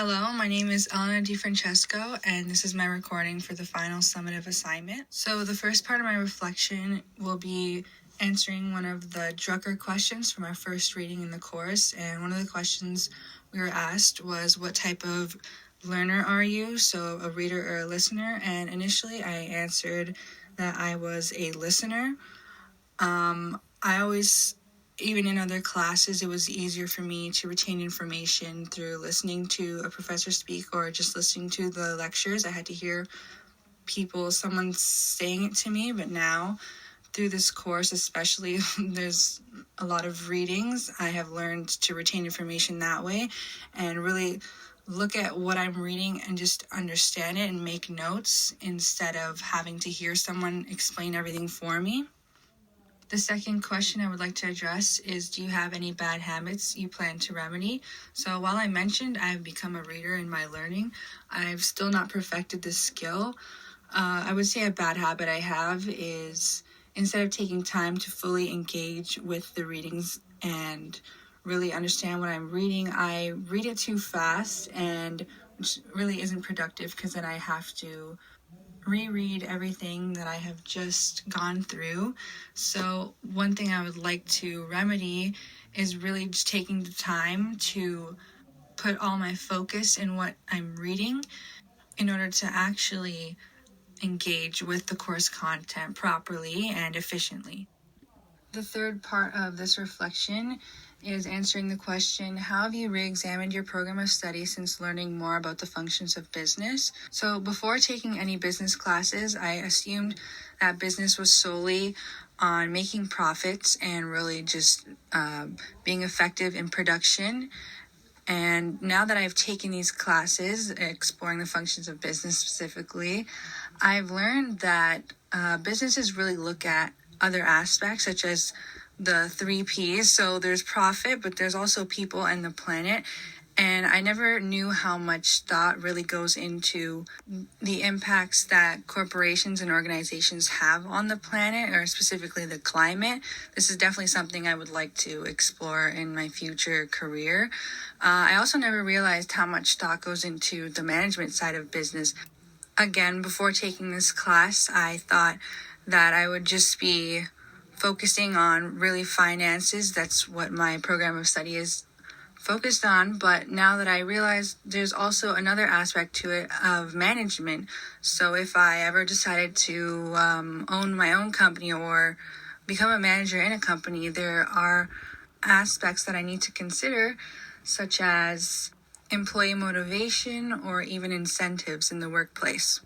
Hello, my name is Elena DiFrancesco, and this is my recording for the final summative assignment. So the first part of my reflection will be answering one of the Drucker questions from our first reading in the course, and one of the questions we were asked was, what type of learner are you? So a reader or a listener, and initially I answered that I was a listener. I always, even in other classes, it was easier for me to retain information through listening to a professor speak or just listening to the lectures. I had to hear someone saying it to me, but now through this course, especially, there's a lot of readings. I have learned to retain information that way and really look at what I'm reading and just understand it and make notes instead of having to hear someone explain everything for me. The second question I would like to address is, do you have any bad habits you plan to remedy? So while I mentioned I've become a reader in my learning, I've still not perfected this skill. I would say a bad habit I have is, instead of taking time to fully engage with the readings and really understand what I'm reading, I read it too fast, and which really isn't productive because then I have to reread everything that I have just gone through. So one thing I would like to remedy is really just taking the time to put all my focus in what I'm reading in order to actually engage with the course content properly and efficiently. The third part of this reflection is answering the question, how have you re-examined your program of study since learning more about the functions of business? So before taking any business classes, I assumed that business was solely on making profits and really just being effective in production. And now that I've taken these classes, exploring the functions of business specifically, I've learned that businesses really look at other aspects, such as the 3 Ps. So there's profit, but there's also people and the planet. And I never knew how much thought really goes into the impacts that corporations and organizations have on the planet, or specifically the climate. This is definitely something I would like to explore in my future career. I also never realized how much thought goes into the management side of business. Again, before taking this class, I thought that I would just be focusing on really finances. That's what my program of study is focused on. But now that I realize there's also another aspect to it of management. So if I ever decided to own my own company or become a manager in a company, there are aspects that I need to consider, such as employee motivation or even incentives in the workplace.